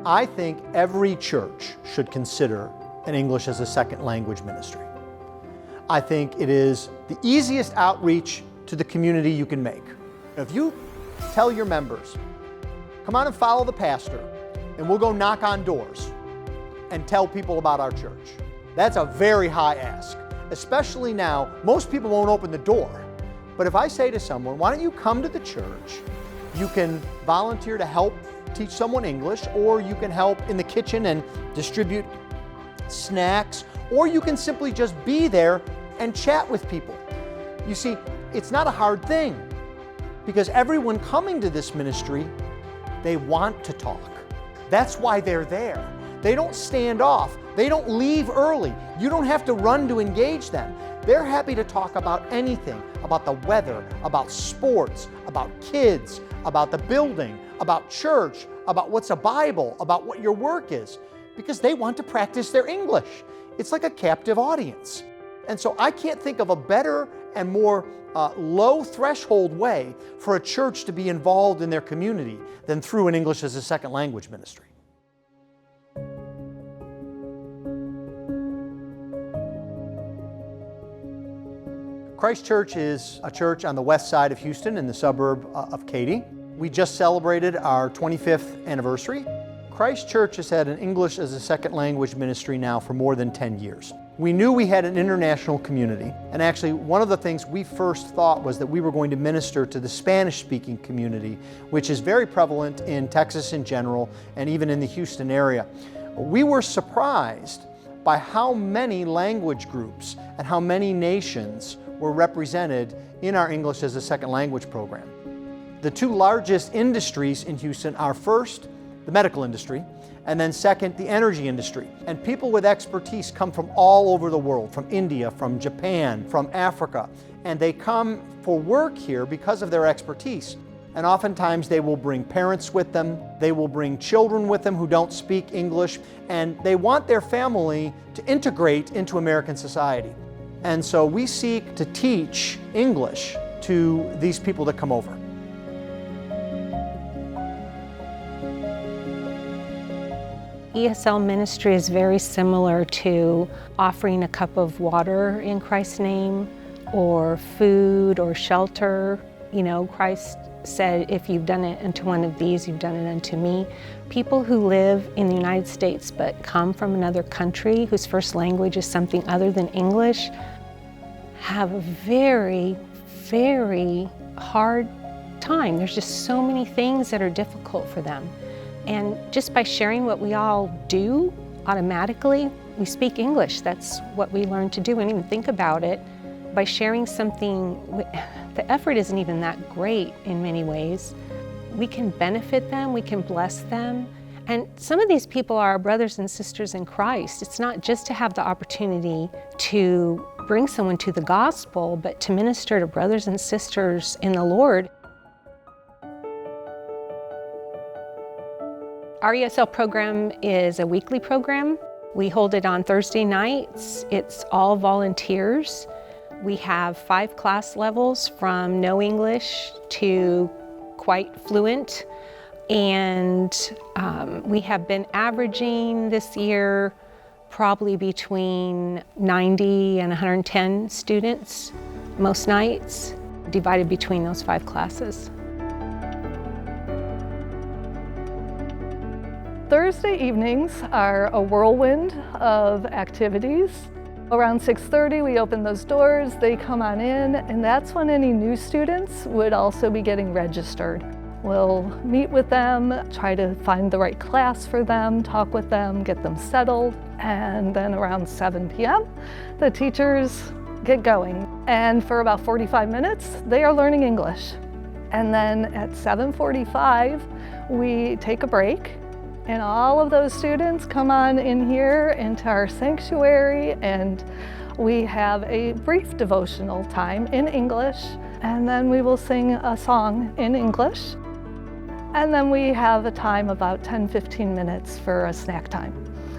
I think every church should consider an English as a second language ministry. I think it is the easiest outreach to the community you can make. If you tell your members, come on and follow the pastor, and we'll go knock on doors and tell people about our church. That's a very high ask, especially now. Most people won't open the door. But if I say to someone, why don't you come to the church? You can volunteer to help teach someone English, or you can help in the kitchen and distribute snacks, or you can simply just be there and chat with people. You see, it's not a hard thing, because everyone coming to this ministry, they want to talk. That's why they're there. They don't stand off. They don't leave early. You don't have to run to engage them. They're happy to talk about anything, about the weather, about sports, about kids, about the building, about church, about what's a Bible, about what your work is, because they want to practice their English. It's like a captive audience. And so I can't think of a better and more low threshold way for a church to be involved in their community than through an English as a second language ministry. Christ Church is a church on the west side of Houston in the suburb of Katy. We just celebrated our 25th anniversary. Christ Church has had an English as a second language ministry now for more than 10 years. We knew we had an international community, and actually one of the things we first thought was that we were going to minister to the Spanish-speaking community, which is very prevalent in Texas in general and even in the Houston area. We were surprised by how many language groups and how many nations were represented in our English as a second language program. The two largest industries in Houston are first, the medical industry, and then second, the energy industry. And people with expertise come from all over the world, from India, from Japan, from Africa, and they come for work here because of their expertise. And oftentimes they will bring parents with them, they will bring children with them who don't speak English, and they want their family to integrate into American society. And so we seek to teach English to these people that come over. ESL ministry is very similar to offering a cup of water in Christ's name, or food or shelter. You know, Christ said, if you've done it unto one of these, you've done it unto me. People who live in the United States but come from another country whose first language is something other than English have a very, very hard time. There's just so many things that are difficult for them. And just by sharing what we all do, automatically, we speak English. That's what we learn to do. We don't even think about it. By sharing something, the effort isn't even that great in many ways. We can benefit them, we can bless them. And some of these people are our brothers and sisters in Christ. It's not just to have the opportunity to bring someone to the gospel, but to minister to brothers and sisters in the Lord. Our ESL program is a weekly program. We hold it on Thursday nights. It's all volunteers. We have 5 class levels from no English to quite fluent. And we have been averaging this year probably between 90 and 110 students most nights, divided between those 5 classes. Thursday evenings are a whirlwind of activities. Around 6:30 we open those doors, they come on in, and that's when any new students would also be getting registered. We'll meet with them, try to find the right class for them, talk with them, get them settled, and then around 7 p.m. the teachers get going. And for about 45 minutes they are learning English. And then at 7:45 we take a break, and all of those students come on in here into our sanctuary, and we have a brief devotional time in English and then we will sing a song in English. And then we have a time about 10-15 minutes for a snack time.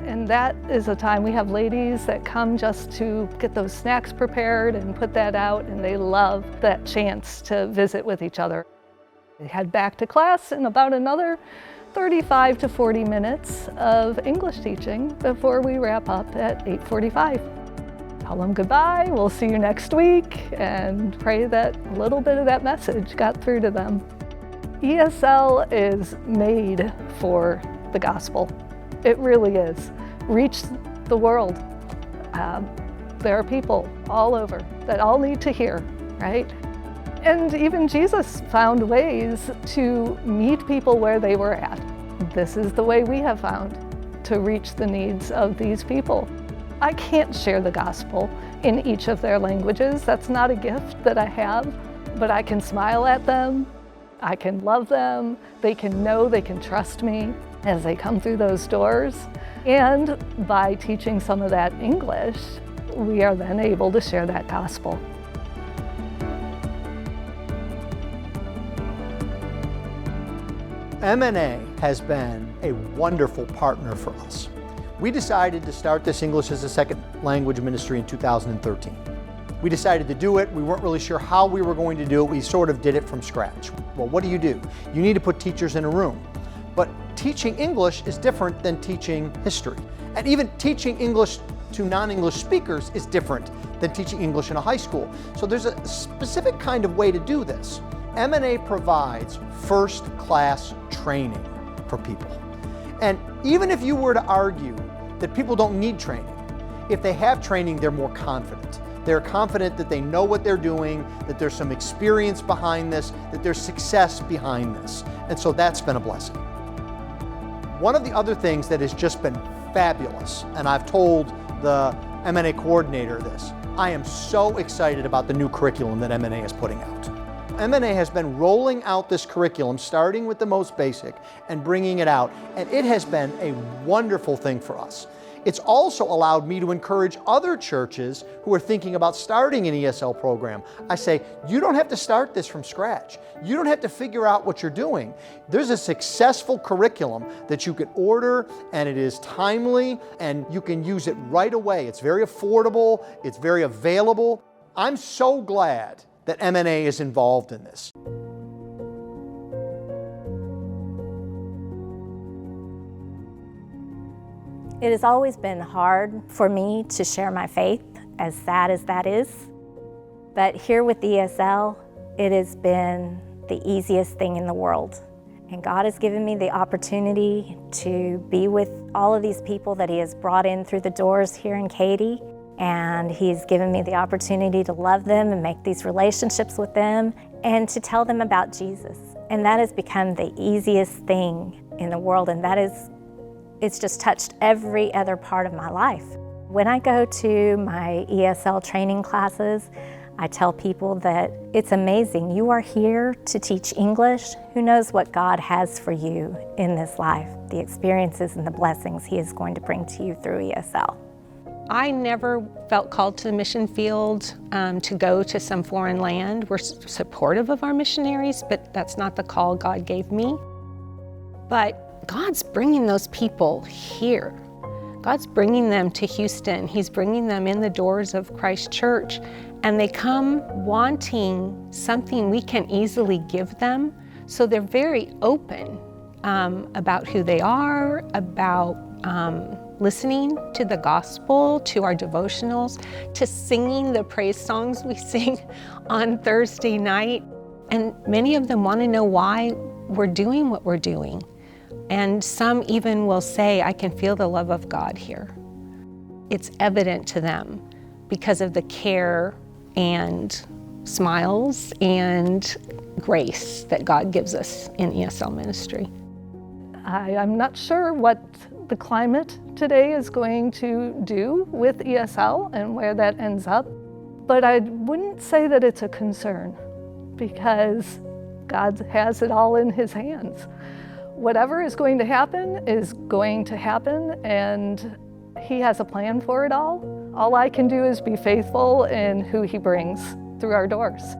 And that is a time we have ladies that come just to get those snacks prepared and put that out, and they love that chance to visit with each other. We head back to class in about another 35 to 40 minutes of English teaching before we wrap up at 8:45. Tell them goodbye, we'll see you next week, and pray that a little bit of that message got through to them. ESL is made for the gospel. It really is. Reach the world. There are people all over that all need to hear, right? And even Jesus found ways to meet people where they were at. This is the way we have found to reach the needs of these people. I can't share the gospel in each of their languages. That's not a gift that I have, but I can smile at them. I can love them. They can know they can trust me as they come through those doors. And by teaching some of that English, we are then able to share that gospel. MNA has been a wonderful partner for us. We decided to start this English as a second language ministry in 2013. We decided to do it. We weren't really sure how we were going to do it. We sort of did it from scratch. Well, what do? You need to put teachers in a room. But teaching English is different than teaching history. And even teaching English to non-English speakers is different than teaching English in a high school. So there's a specific kind of way to do this. MNA provides first-class training for people. And even if you were to argue that people don't need training, if they have training, they're more confident. They're confident that they know what they're doing, that there's some experience behind this, that there's success behind this. And so that's been a blessing. One of the other things that has just been fabulous, and I've told the MNA coordinator this, I am so excited about the new curriculum that MNA is putting out. MNA has been rolling out this curriculum, starting with the most basic and bringing it out, and it has been a wonderful thing for us. It's also allowed me to encourage other churches who are thinking about starting an ESL program. I say, you don't have to start this from scratch. You don't have to figure out what you're doing. There's a successful curriculum that you can order, and it is timely, and you can use it right away. It's very affordable, it's very available. I'm so glad that MNA is involved in this. It has always been hard for me to share my faith, as sad as that is. But here with ESL, it has been the easiest thing in the world. And God has given me the opportunity to be with all of these people that He has brought in through the doors here in Katy. And He's given me the opportunity to love them and make these relationships with them and to tell them about Jesus. And that has become the easiest thing in the world, and it's just touched every other part of my life. When I go to my ESL training classes, I tell people that it's amazing. You are here to teach English. Who knows what God has for you in this life, the experiences and the blessings He is going to bring to you through ESL. I never felt called to the mission field to go to some foreign land. We're supportive of our missionaries, but that's not the call God gave me. But God's bringing those people here. God's bringing them to Houston. He's bringing them in the doors of Christ Church, and they come wanting something we can easily give them. So they're very open about who they are, about listening to the gospel, to our devotionals, to singing the praise songs we sing on Thursday night. And many of them want to know why we're doing what we're doing. And some even will say, I can feel the love of God here. It's evident to them because of the care and smiles and grace that God gives us in ESL ministry. I'm not sure what the climate today is going to do with ESL and where that ends up, but I wouldn't say that it's a concern because God has it all in His hands. Whatever is going to happen is going to happen, and He has a plan for it all. All I can do is be faithful in who He brings through our doors.